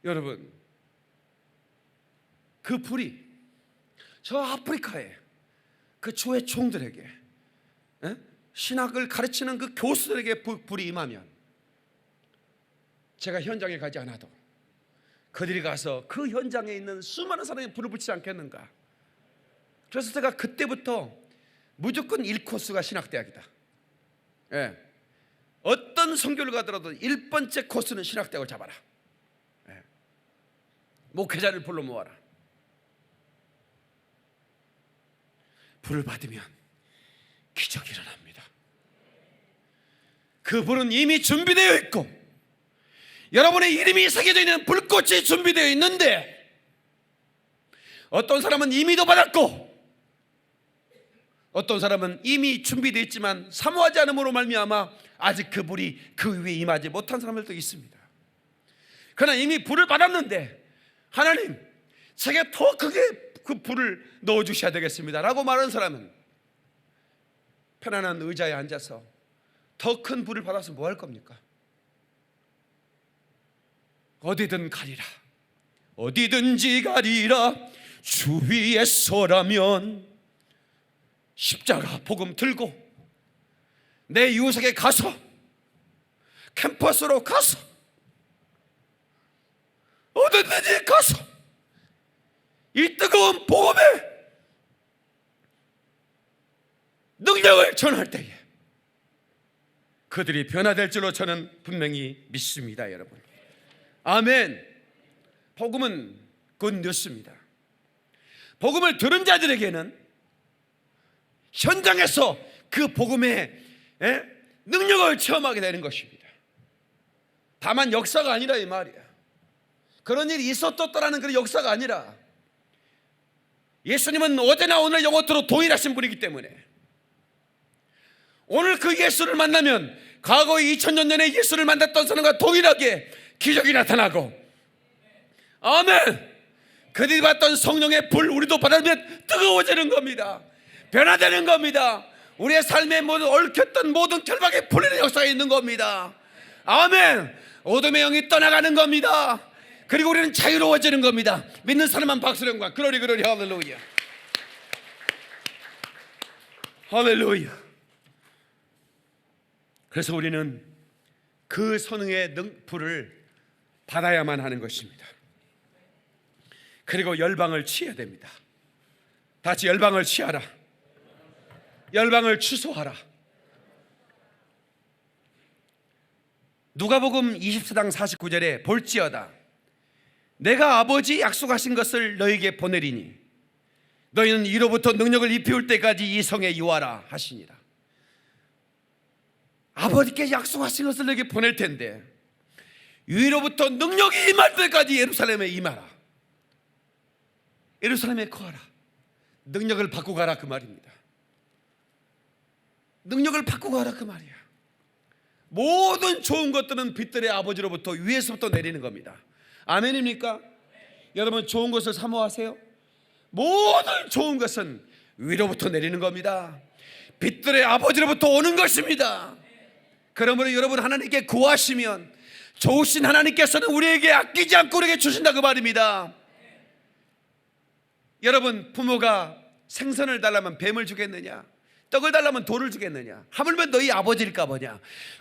여러분, 그 불이 저 아프리카에 그 주의 종들에게, 신학을 가르치는 그 교수들에게 불이 임하면 제가 현장에 가지 않아도 그들이 가서 그 현장에 있는 수많은 사람이 불을 붙이지 않겠는가. 그래서 제가 그때부터 무조건 1코스가 신학대학이다. 어떤 선교를 가더라도 1번째 코스는 신학대학을 잡아라. 목회자를 불러 모아라. 불을 받으면 기적이 일어납니다. 그 불은 이미 준비되어 있고 여러분의 이름이 새겨져 있는 불꽃이 준비되어 있는데, 어떤 사람은 이미도 받았고 어떤 사람은 이미 준비되어 있지만 사모하지 않음으로 말미암아 아직 그 불이 그 위에 임하지 못한 사람들도 있습니다. 그러나 이미 불을 받았는데 하나님, 제게 더 크게 그 불을 넣어주셔야 되겠습니다 라고 말하는 사람은 편안한 의자에 앉아서 더 큰 불을 받아서 뭐 할 겁니까? 어디든 가리라, 어디든지 가리라 주 위에 서라면, 십자가 복음 들고 내 이웃에게 가서, 캠퍼스로 가서, 어디든지 가서 이 뜨거운 복음의 능력을 전할 때에 그들이 변화될 줄로 저는 분명히 믿습니다. 여러분, 아멘. 복음은 굿뉴스입니다. 복음을 들은 자들에게는 현장에서 그 복음의 능력을 체험하게 되는 것입니다. 다만 역사가 아니라 이 말이야. 그런 일이 있었더라는 그런 역사가 아니라, 예수님은 어제나 오늘 영원토록 동일하신 분이기 때문에 오늘 그 예수를 만나면 과거의 2000년 전에 예수를 만났던 사람과 동일하게 기적이 나타나고, 아멘. 그들이 받던 성령의 불 우리도 받으면 뜨거워지는 겁니다. 변화되는 겁니다. 우리의 삶에 모든 얽혔던 모든 결박에 풀리는 역사가 있는 겁니다. 아멘. 어둠의 영이 떠나가는 겁니다. 그리고 우리는 자유로워지는 겁니다. 믿는 사람만 박수령과 그러리 그러리. 할렐루야, 할렐루야. 그래서 우리는 그 성령의 불을 받아야만 하는 것입니다. 그리고 열방을 취해야 됩니다. 다 같이 열방을 취하라. 열방을 취소하라. 누가복음 24장 49절에 볼지어다 내가 아버지 약속하신 것을 너에게 보내리니 너희는 이로부터 능력을 입히울 때까지 이 성에 유하라 하시니라. 아버지께 약속하신 것을 너에게 보낼 텐데 위로부터 능력이 임할 때까지 예루살렘에 임하라. 예루살렘에 거하라. 능력을 받고 가라 그 말입니다. 능력을 받고 가라 그 말이야. 모든 좋은 것들은 빛들의 아버지로부터 위에서부터 내리는 겁니다. 아멘입니까? 여러분 좋은 것을 사모하세요. 모든 좋은 것은 위로부터 내리는 겁니다. 빛들의 아버지로부터 오는 것입니다. 그러므로 여러분 하나님께 구하시면 좋으신 하나님께서는 우리에게 아끼지 않고 우리에게 주신다 그 말입니다. 여러분 부모가 생선을 달라면 뱀을 주겠느냐, 떡을 달라면 돌을 주겠느냐, 하물며 너희 아버지일까 보냐,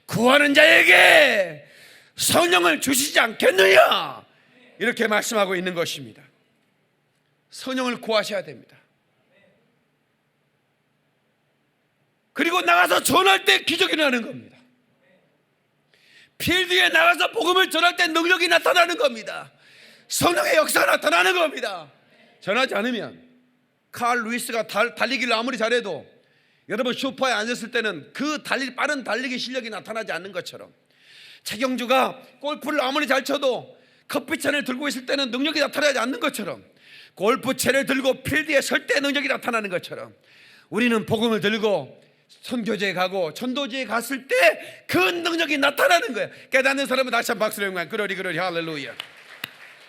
구하는 자에게 성령을 주시지 않겠느냐, 이렇게 말씀하고 있는 것입니다. 성령을 구하셔야 됩니다. 그리고 나가서 전할 때 기적이 나는 겁니다. 필드에 나가서 복음을 전할 때 능력이 나타나는 겁니다. 성령의 역사가 나타나는 겁니다. 전하지 않으면 칼 루이스가 달리기를 아무리 잘해도 여러분 소파에 앉았을 때는 그 빠른 달리기 실력이 나타나지 않는 것처럼, 최경주가 골프를 아무리 잘 쳐도 커피잔을 들고 있을 때는 능력이 나타나지 않는 것처럼, 골프채를 들고 필드에 설 때 능력이 나타나는 것처럼, 우리는 복음을 들고 선교지에 가고 전도지에 갔을 때 그 능력이 나타나는 거예요. 깨닫는 사람은 다시 한번 박수를 연구한 그러리 할렐루야.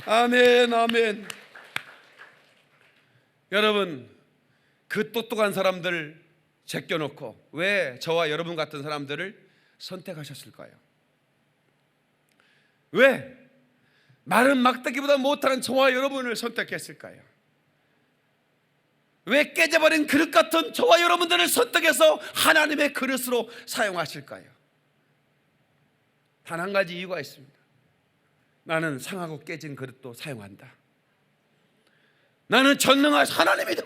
아멘 아멘. 여러분 그 똑똑한 사람들 제껴놓고 왜 저와 여러분 같은 사람들을 선택하셨을까요? 왜 마른 막대기보다 못하는 저와 여러분을 선택했을까요? 왜 깨져버린 그릇 같은 저와 여러분들을 선택해서 하나님의 그릇으로 사용하실까요? 단 한 가지 이유가 있습니다. 나는 상하고 깨진 그릇도 사용한다. 나는 전능하신 하나님이다.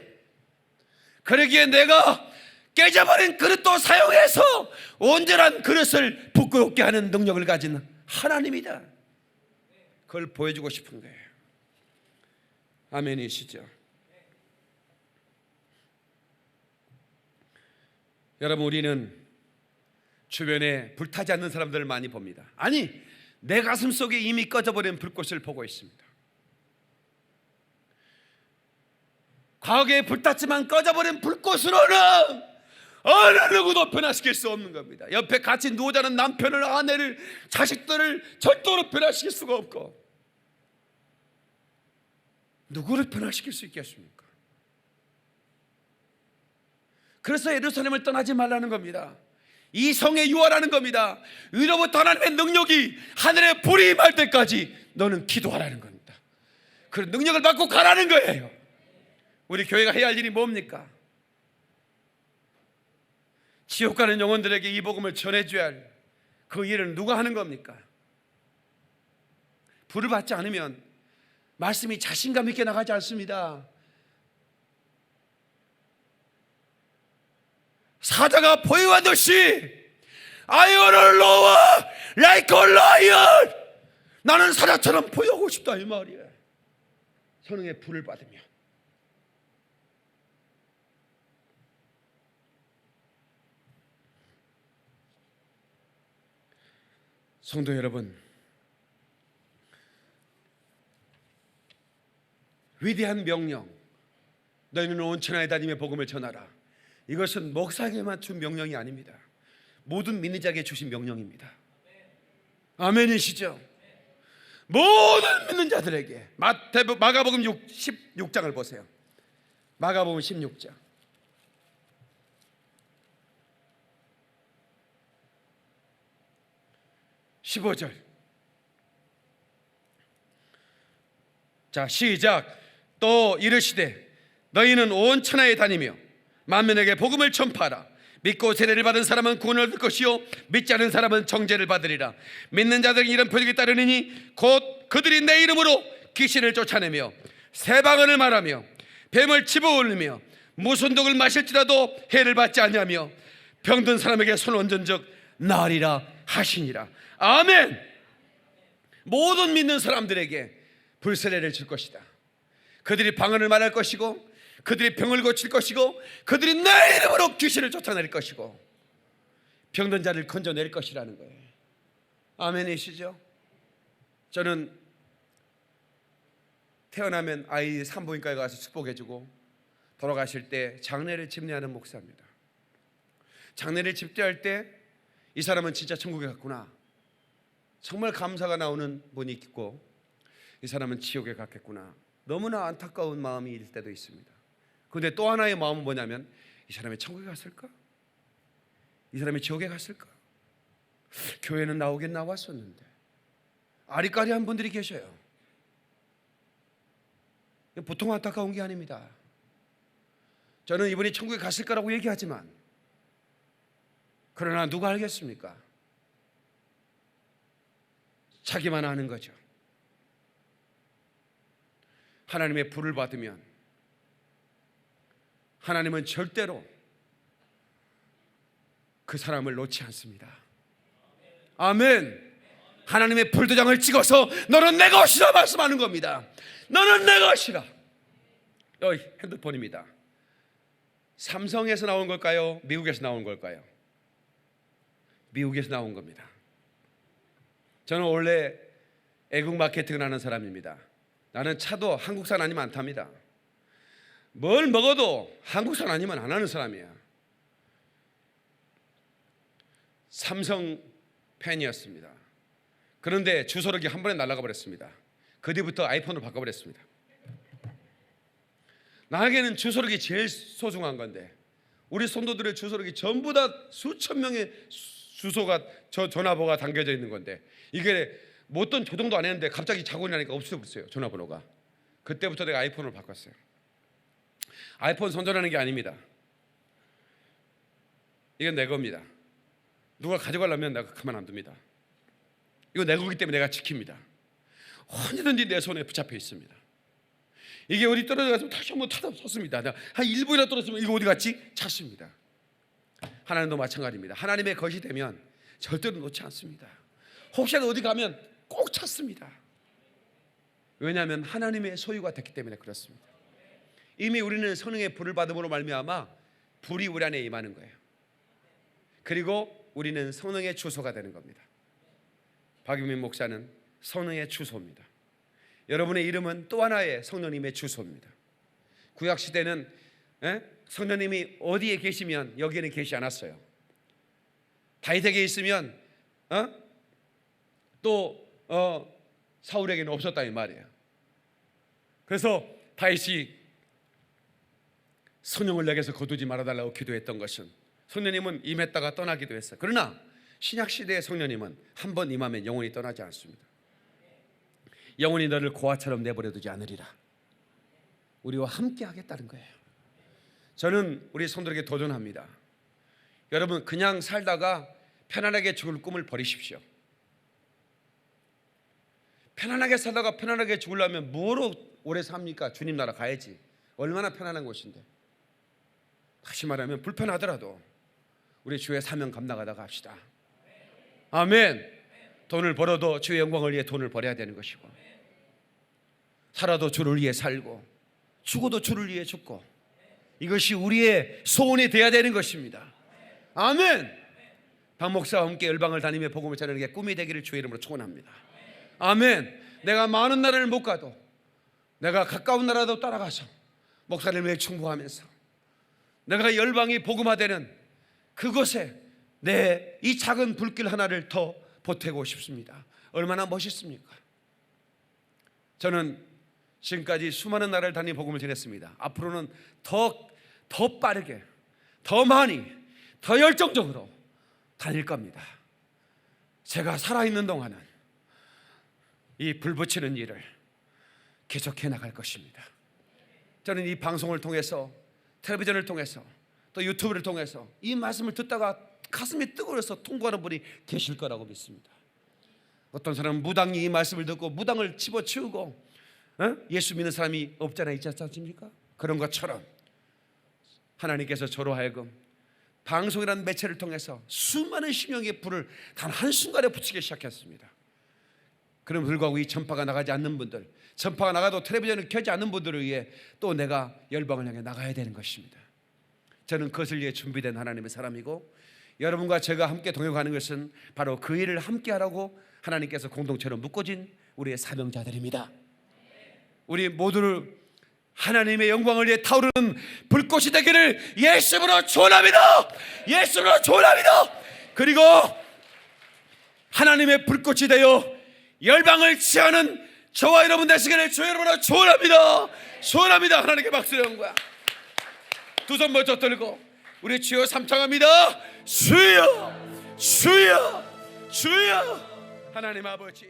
그러기에 내가 깨져버린 그릇도 사용해서 온전한 그릇을 부끄럽게 하는 능력을 가진 하나님이다. 그걸 보여주고 싶은 거예요. 아멘이시죠? 여러분 우리는 주변에 불타지 않는 사람들을 많이 봅니다. 아니 내 가슴 속에 이미 꺼져버린 불꽃을 보고 있습니다. 과거에 불탔지만 꺼져버린 불꽃으로는 어느 누구도 변화시킬 수 없는 겁니다. 옆에 같이 누워 자는 남편을, 아내를, 자식들을 절대로 변화시킬 수가 없고, 누구를 변화시킬 수 있겠습니까? 그래서 예루살렘을 떠나지 말라는 겁니다. 이 성에 유하라는 겁니다. 위로부터 하나님의 능력이 하늘에 불이 임할 때까지 너는 기도하라는 겁니다. 그 능력을 받고 가라는 거예요. 우리 교회가 해야 할 일이 뭡니까? 지옥 가는 영혼들에게 이 복음을 전해줘야 할 그 일을 누가 하는 겁니까? 불을 받지 않으면 말씀이 자신감 있게 나가지 않습니다. 사자가 포효하듯이 I wanna roar like a lion, 나는 사자처럼 포효하고 싶다 이 말이에요. 성령의 불을 받으며. 성도 여러분, 위대한 명령, 너희는 온 천하에 다니며 복음을 전하라, 이것은 목사에게만 준 명령이 아닙니다. 모든 믿는 자에게 주신 명령입니다. 아멘이시죠? 모든 믿는 자들에게. 마가복음 16장을 보세요. 마가복음 16장 15절. 자, 시작. 또 이르시되 너희는 온 천하에 다니며 만민에게 복음을 전파하라. 믿고 세례를 받은 사람은 구원을 얻을 것이요 믿지 않은 사람은 정죄를 받으리라. 믿는 자들은 이런 표적이 따르느니 곧 그들이 내 이름으로 귀신을 쫓아내며 새 방언을 말하며 뱀을 집어올리며 무슨 독을 마실지라도 해를 받지 아니하며 병든 사람에게 손 얹은 적 나으리라 하시니라. 아멘. 모든 믿는 사람들에게 불세례를 줄 것이다. 그들이 방언을 말할 것이고 그들이 병을 고칠 것이고 그들이 내 이름으로 귀신을 쫓아낼 것이고 병든 자를 건져낼 것이라는 거예요. 아멘이시죠? 저는 태어나면 아이 산부인과에 가서 축복해주고 돌아가실 때 장례를 집례하는 목사입니다. 장례를 집례할 때 이 사람은 진짜 천국에 갔구나, 정말 감사가 나오는 분이 있고, 이 사람은 지옥에 갔겠구나, 너무나 안타까운 마음이 일 때도 있습니다. 그런데 또 하나의 마음은 뭐냐면, 이 사람이 천국에 갔을까? 이 사람이 지옥에 갔을까? 교회는 나오긴 나왔었는데 아리까리한 분들이 계셔요. 보통 안타까운 게 아닙니다. 저는 이분이 천국에 갔을 거라고 얘기하지만, 그러나 누가 알겠습니까? 자기만 아는 거죠. 하나님의 불을 받으면 하나님은 절대로 그 사람을 놓지 않습니다. 아멘. 하나님의 불도장을 찍어서 너는 내 것이라 말씀하는 겁니다. 너는 내 것이라. 여기 핸드폰입니다. 삼성에서 나온 걸까요? 미국에서 나온 걸까요? 미국에서 나온 겁니다. 저는 원래 애국 마케팅을 하는 사람입니다. 나는 차도 한국산 아니면 안 탑니다. 뭘 먹어도 한국산 아니면 안 하는 사람이야. 삼성 팬이었습니다. 그런데 주소록이 한 번에 날아가 버렸습니다. 그 뒤부터 아이폰으로 바꿔버렸습니다. 나에게는 주소록이 제일 소중한 건데, 우리 성도들의 주소록이 전부 다 수천 명의 주소가 전화번호가 담겨져 있는 건데, 이게 뭐 어떤 조정도 안 했는데 갑자기 자고 일어나니까 없어졌어요, 전화번호가. 그때부터 내가 아이폰으로 바꿨어요. 아이폰 선전하는 게 아닙니다. 이건 내 겁니다. 누가 가져가려면 내가 가만 안 둡니다. 이거 내 거기 때문에 내가 지킵니다. 언제든지 내 손에 붙잡혀 있습니다. 이게 어디 떨어져가서 다시 한번 찾아섰습니다. 한 1분이나 떨어졌으면 이거 어디 갔지? 찾습니다. 하나님도 마찬가지입니다. 하나님의 것이 되면 절대로 놓지 않습니다. 혹시라도 어디 가면 꼭 찾습니다. 왜냐하면 하나님의 소유가 됐기 때문에 그렇습니다. 이미 우리는 성령의 불을 받음으로 말미암아 불이 우리 안에 임하는 거예요. 그리고 우리는 성령의 주소가 되는 겁니다. 박유민 목사는 성령의 주소입니다. 여러분의 이름은 또 하나의 성령님의 주소입니다. 구약 시대는 성령님이 어디에 계시면 여기에는 계시지 않았어요. 다윗에게 있으면 또 사울에게는 없었다 이 말이에요. 그래서 다윗이 성령을 내게서 거두지 말아달라고 기도했던 것은, 성령님은 임했다가 떠나기도 했어요. 그러나 신약 시대의 성령님은 한 번 임하면 영원히 떠나지 않습니다. 영원히 너를 고아처럼 내버려두지 않으리라. 우리와 함께 하겠다는 거예요. 저는 우리 성도에게 도전합니다. 여러분, 그냥 살다가 편안하게 죽을 꿈을 버리십시오. 편안하게 살다가 편안하게 죽으려면 뭐로 오래 삽니까? 주님 나라 가야지. 얼마나 편안한 곳인데. 다시 말하면 불편하더라도 우리 주의 사명 감당하다가 합시다. 아멘. 돈을 벌어도 주의 영광을 위해 돈을 벌어야 되는 것이고, 살아도 주를 위해 살고 죽어도 주를 위해 죽고, 이것이 우리의 소원이 되어야 되는 것입니다. 아멘. 박 목사와 함께 열방을 다니며 복음을 전하는 게 꿈이 되기를 주의 이름으로 축원합니다. 아멘. 내가 많은 나라를 못 가도 내가 가까운 나라도 따라가서 목사를 위해 충고하면서 내가 열방이 복음화되는 그곳에 내 이 작은 불길 하나를 더 보태고 싶습니다. 얼마나 멋있습니까? 저는 지금까지 수많은 나라를 다니 복음을 전했습니다. 앞으로는 더 빠르게, 더 많이, 더 열정적으로 다닐 겁니다. 제가 살아있는 동안은 이 불 붙이는 일을 계속해 나갈 것입니다. 저는 이 방송을 통해서, 텔레비전을 통해서, 또 유튜브를 통해서 이 말씀을 듣다가 가슴이 뜨거워서 통과하는 분이 계실 거라고 믿습니다. 어떤 사람은 무당이 이 말씀을 듣고 무당을 집어치우고 예수 믿는 사람이 없잖아 있지 않습니까? 그런 것처럼 하나님께서 저로 하여금 방송이라는 매체를 통해서 수많은 심령의 불을 단 한순간에 붙이기 시작했습니다. 그럼 불구하고 이 전파가 나가지 않는 분들, 전파가 나가도 텔레비전을 켜지 않는 분들을 위해 또 내가 열방을 향해 나가야 되는 것입니다. 저는 그것을 위해 준비된 하나님의 사람이고, 여러분과 제가 함께 동역하는 것은 바로 그 일을 함께 하라고 하나님께서 공동체로 묶어진 우리의 사명자들입니다. 우리 모두를 하나님의 영광을 위해 타오르는 불꽃이 되기를 예수님으로 축원합니다. 예수님으로 축원합니다. 그리고 하나님의 불꽃이 되어 열방을 취하는 저와 여러분 되시기를 주의 이름으로 축원합니다. 축원합니다. 하나님께 박수를 영광. 두 손 먼저 들고 우리 주여 삼창합니다. 주여 주여 주여. 하나님 아버지,